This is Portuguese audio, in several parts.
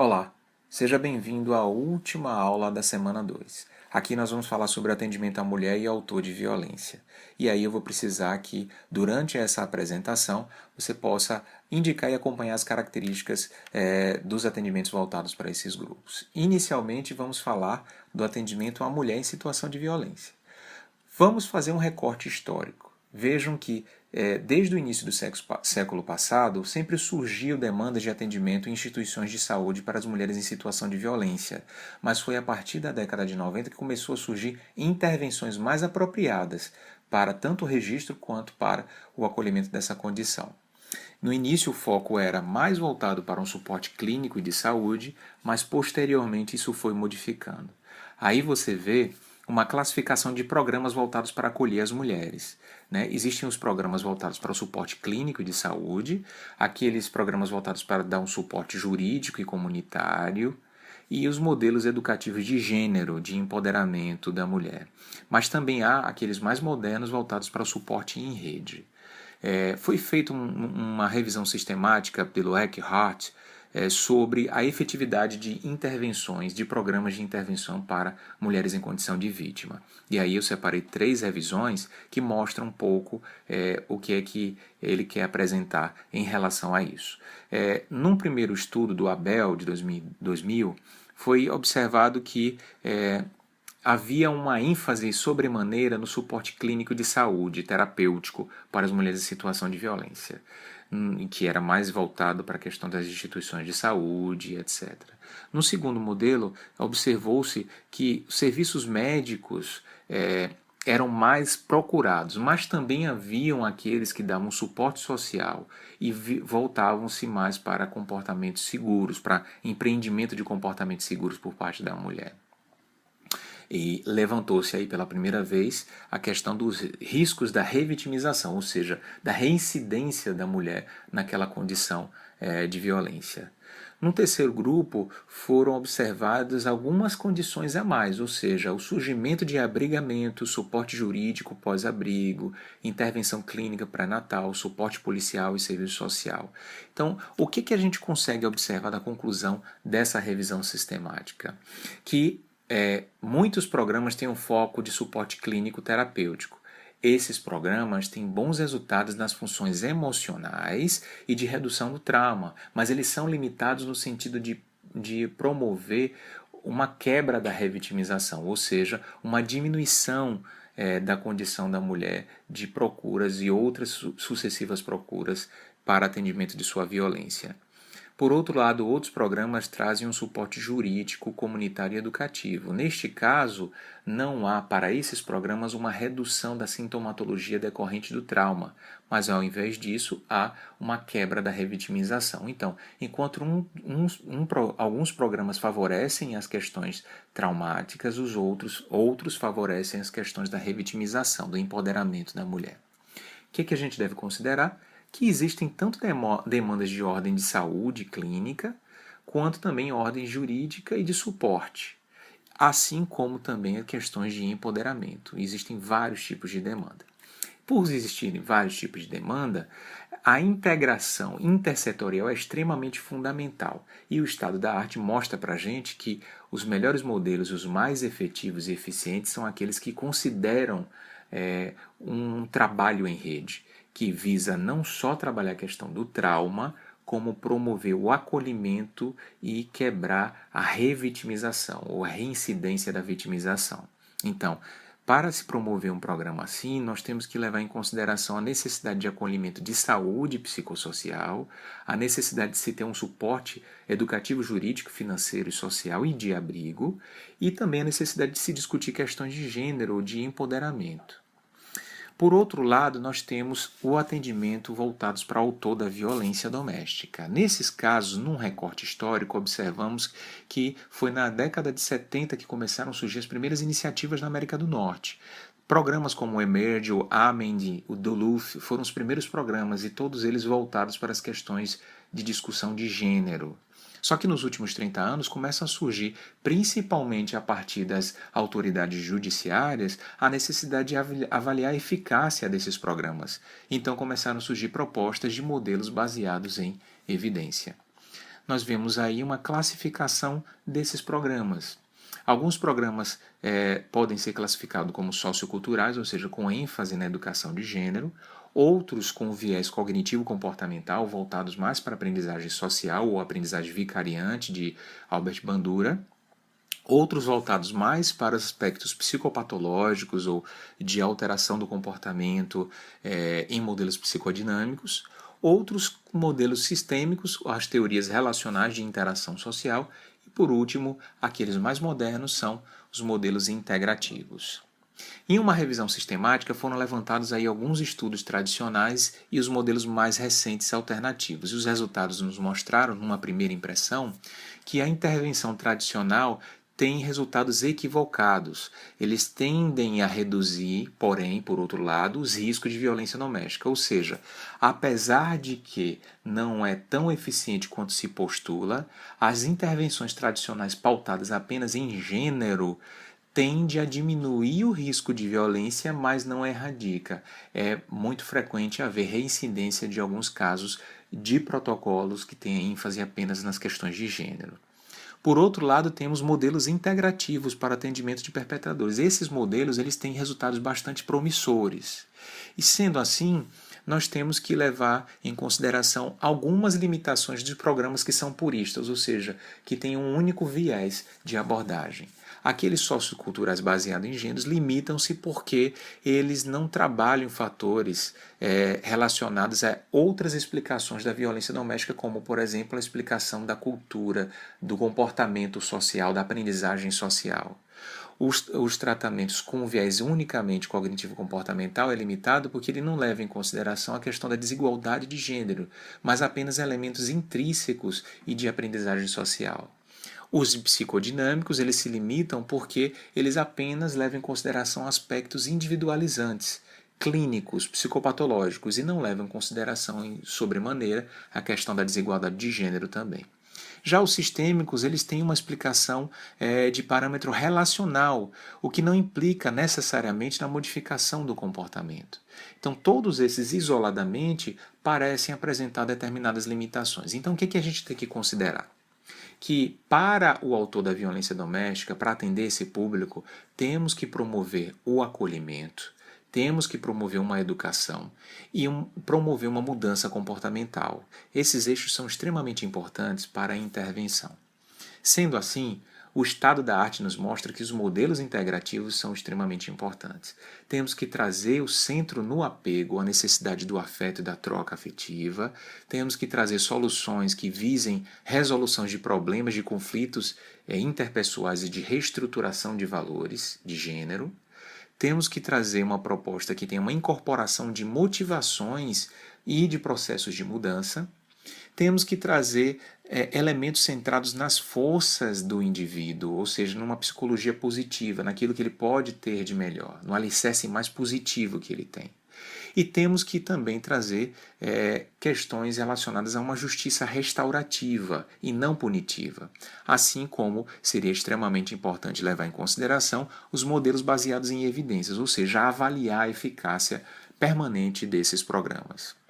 Olá, seja bem-vindo à última aula da semana 2. Aqui nós vamos falar sobre atendimento à mulher e autor de violência. E aí eu vou precisar que, durante essa apresentação, você possa indicar e acompanhar as características dos atendimentos voltados para esses grupos. Inicialmente, vamos falar do atendimento à mulher em situação de violência. Vamos fazer um recorte histórico. Vejam que, desde o início do século passado, sempre surgiu demandas de atendimento em instituições de saúde para as mulheres em situação de violência, mas foi a partir da década de 90 que começou a surgir intervenções mais apropriadas para tanto o registro quanto para o acolhimento dessa condição. No início, o foco era mais voltado para um suporte clínico e de saúde, mas posteriormente isso foi modificando. Aí você vê uma classificação de programas voltados para acolher as mulheres. Existem os programas voltados para o suporte clínico e de saúde, aqueles programas voltados para dar um suporte jurídico e comunitário, e os modelos educativos de gênero, de empoderamento da mulher. Mas também há aqueles mais modernos voltados para o suporte em rede. Foi feita uma revisão sistemática pelo Eckhart sobre a efetividade de intervenções, de programas de intervenção para mulheres em condição de vítima. E aí eu separei 3 revisões que mostram um pouco o que é que ele quer apresentar em relação a isso. Num primeiro estudo do Abel, de 2000 foi observado que havia uma ênfase sobremaneira no suporte clínico de saúde terapêutico para as mulheres em situação de violência, que era mais voltado para a questão das instituições de saúde, etc. No segundo modelo, observou-se que os serviços médicos eram mais procurados, mas também haviam aqueles que davam suporte social e voltavam-se mais para comportamentos seguros, para empreendimento de comportamentos seguros por parte da mulher. E levantou-se aí pela primeira vez a questão dos riscos da revitimização, ou seja, da reincidência da mulher naquela condição de violência. No terceiro grupo foram observadas algumas condições a mais, ou seja, o surgimento de abrigamento, suporte jurídico pós-abrigo, intervenção clínica pré-natal, suporte policial e serviço social. Então, o que a gente consegue observar da conclusão dessa revisão sistemática? Que muitos programas têm um foco de suporte clínico terapêutico. Esses programas têm bons resultados nas funções emocionais e de redução do trauma, mas eles são limitados no sentido de promover uma quebra da revitimização, ou seja, uma diminuição da condição da mulher de procuras e outras sucessivas procuras para atendimento de sua violência. Por outro lado, outros programas trazem um suporte jurídico, comunitário e educativo. Neste caso, não há para esses programas uma redução da sintomatologia decorrente do trauma, mas ao invés disso há uma quebra da revitimização. Então, enquanto alguns programas favorecem as questões traumáticas, os outros favorecem as questões da revitimização, do empoderamento da mulher. O que a gente deve considerar? Que existem tanto demandas de ordem de saúde clínica, quanto também ordem jurídica e de suporte, assim como também questões de empoderamento. Existem vários tipos de demanda. Por existirem vários tipos de demanda, a integração intersetorial é extremamente fundamental. E o estado da arte mostra para a gente que os melhores modelos, os mais efetivos e eficientes, são aqueles que consideram um trabalho em rede, que visa não só trabalhar a questão do trauma, como promover o acolhimento e quebrar a revitimização, ou a reincidência da vitimização. Então, para se promover um programa assim, nós temos que levar em consideração a necessidade de acolhimento de saúde psicossocial, a necessidade de se ter um suporte educativo, jurídico, financeiro e social e de abrigo, e também a necessidade de se discutir questões de gênero ou de empoderamento. Por outro lado, nós temos o atendimento voltados para o autor da violência doméstica. Nesses casos, num recorte histórico, observamos que foi na década de 70 que começaram a surgir as primeiras iniciativas na América do Norte. Programas como o Emerge, o Amend, o Duluth foram os primeiros programas e todos eles voltados para as questões de discussão de gênero. Só que nos últimos 30 anos começa a surgir, principalmente a partir das autoridades judiciárias, a necessidade de avaliar a eficácia desses programas. Então começaram a surgir propostas de modelos baseados em evidência. nós vemos aí uma classificação desses programas. Alguns programas podem ser classificados como socioculturais, ou seja, com ênfase na educação de gênero, outros com viés cognitivo-comportamental, voltados mais para a aprendizagem social ou aprendizagem vicariante de Albert Bandura, outros voltados mais para os aspectos psicopatológicos ou de alteração do comportamento em modelos psicodinâmicos, outros modelos sistêmicos, as teorias relacionais de interação social, e por último, aqueles mais modernos são os modelos integrativos. Em uma revisão sistemática foram levantados aí alguns estudos tradicionais e os modelos mais recentes alternativos. E os resultados nos mostraram, numa primeira impressão, que a intervenção tradicional tem resultados equivocados. Eles tendem a reduzir, porém, por outro lado, os riscos de violência doméstica. Ou seja, apesar de que não é tão eficiente quanto se postula, as intervenções tradicionais pautadas apenas em gênero tende a diminuir o risco de violência, mas não erradica. É muito frequente haver reincidência de alguns casos de protocolos que têm ênfase apenas nas questões de gênero. Por outro lado, temos modelos integrativos para atendimento de perpetradores. Esses modelos eles têm resultados bastante promissores. E sendo assim, nós temos que levar em consideração algumas limitações de programas que são puristas, ou seja, que têm um único viés de abordagem. Aqueles socioculturais baseados em gêneros limitam-se porque eles não trabalham fatores relacionados a outras explicações da violência doméstica, como, por exemplo, a explicação da cultura, do comportamento social, da aprendizagem social. Os tratamentos com viés unicamente cognitivo-comportamental é limitado porque ele não leva em consideração a questão da desigualdade de gênero, mas apenas elementos intrínsecos e de aprendizagem social. Os psicodinâmicos eles se limitam porque eles apenas levam em consideração aspectos individualizantes, clínicos, psicopatológicos, e não levam em consideração, em sobremaneira, a questão da desigualdade de gênero também. Já os sistêmicos eles têm uma explicação de parâmetro relacional, o que não implica necessariamente na modificação do comportamento. Então, todos esses isoladamente parecem apresentar determinadas limitações. Então, o que a gente tem que considerar? Que para o autor da violência doméstica, para atender esse público, temos que promover o acolhimento, temos que promover uma educação e promover uma mudança comportamental. Esses eixos são extremamente importantes para a intervenção. Sendo assim, o estado da arte nos mostra que os modelos integrativos são extremamente importantes. Temos que trazer o centro no apego, a necessidade do afeto e da troca afetiva. Temos que trazer soluções que visem resoluções de problemas, de conflitos interpessoais e de reestruturação de valores de gênero. Temos que trazer uma proposta que tenha uma incorporação de motivações e de processos de mudança. Temos que trazer elementos centrados nas forças do indivíduo, ou seja, numa psicologia positiva, naquilo que ele pode ter de melhor, no alicerce mais positivo que ele tem. E temos que também trazer questões relacionadas a uma justiça restaurativa e não punitiva, assim como seria extremamente importante levar em consideração os modelos baseados em evidências, ou seja, avaliar a eficácia permanente desses programas.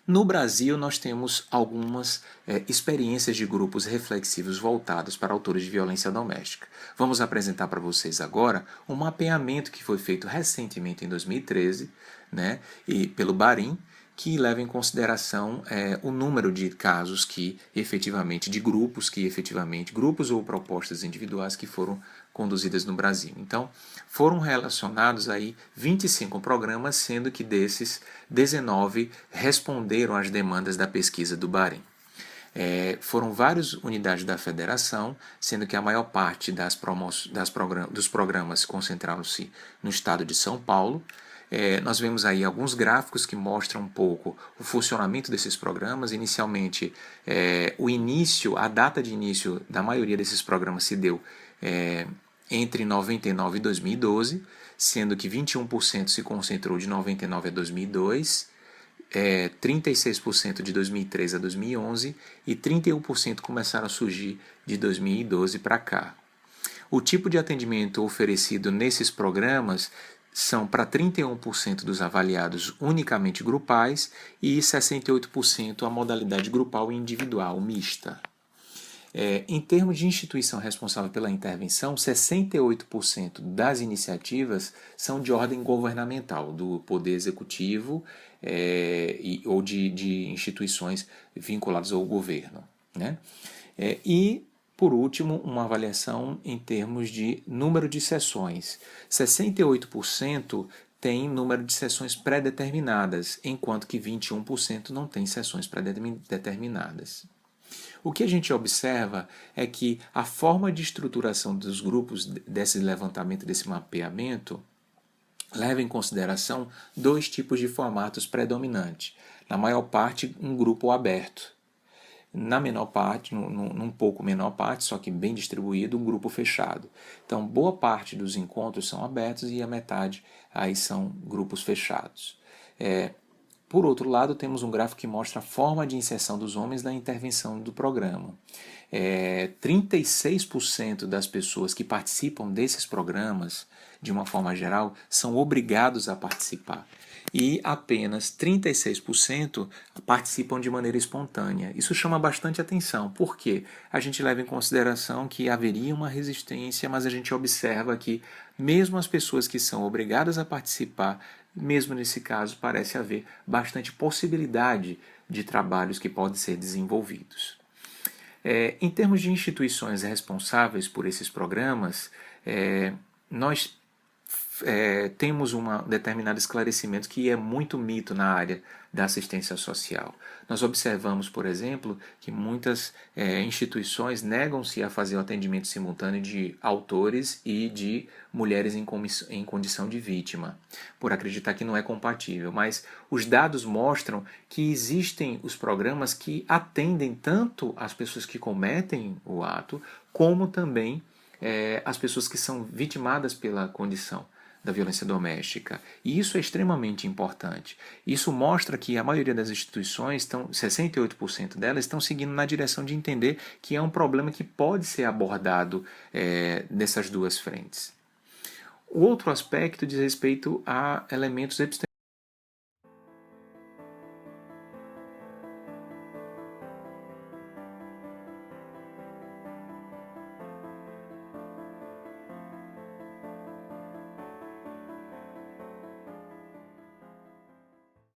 No Brasil, nós temos algumas experiências de grupos reflexivos voltados para autores de violência doméstica. Vamos apresentar para vocês agora um mapeamento que foi feito recentemente em 2013, né, e pelo Barim, que leva em consideração o número de casos que efetivamente, de grupos que efetivamente, grupos ou propostas individuais que foram conduzidas no Brasil. Então, foram relacionados aí 25 programas, sendo que desses 19 responderam às demandas da pesquisa do Barim. Foram várias unidades da federação, sendo que a maior parte dos programas concentraram-se no estado de São Paulo. Nós vemos aí alguns gráficos que mostram um pouco o funcionamento desses programas. Inicialmente, a data de início da maioria desses programas se deu entre 99 e 2012, sendo que 21% se concentrou de 99 a 2002, 36% de 2003 a 2011 e 31% começaram a surgir de 2012 para cá. O tipo de atendimento oferecido nesses programas são para 31% dos avaliados unicamente grupais e 68% a modalidade grupal e individual mista. Em termos de instituição responsável pela intervenção, 68% das iniciativas são de ordem governamental, do Poder Executivo ou de instituições vinculadas ao governo, né? E, por último, uma avaliação em termos de número de sessões. 68% tem número de sessões pré-determinadas, enquanto que 21% não tem sessões pré-determinadas. O que a gente observa é que a forma de estruturação dos grupos desse levantamento, desse mapeamento, leva em consideração dois tipos de formatos predominantes. Na maior parte, um grupo aberto. Na menor parte, num pouco menor parte, só que bem distribuído, um grupo fechado. Então, boa parte dos encontros são abertos e a metade aí são grupos fechados. Por outro lado, temos um gráfico que mostra a forma de inserção dos homens na intervenção do programa. 36% das pessoas que participam desses programas, de uma forma geral, são obrigados a participar. E apenas 36% participam de maneira espontânea. Isso chama bastante atenção, porque a gente leva em consideração que haveria uma resistência, mas a gente observa que mesmo as pessoas que são obrigadas a participar, mesmo nesse caso, parece haver bastante possibilidade de trabalhos que podem ser desenvolvidos. Em termos de instituições responsáveis por esses programas, nós temos um determinado esclarecimento que é muito mito na área da assistência social. Nós observamos, por exemplo, que muitas instituições negam-se a fazer o atendimento simultâneo de autores e de mulheres em condição de vítima, por acreditar que não é compatível. Mas os dados mostram que existem os programas que atendem tanto as pessoas que cometem o ato, como também as pessoas que são vitimadas pela condição da violência doméstica. E isso é extremamente importante. Isso mostra que a maioria das instituições, 68% delas, estão seguindo na direção de entender que é um problema que pode ser abordado nessas duas frentes. O outro aspecto diz respeito a elementos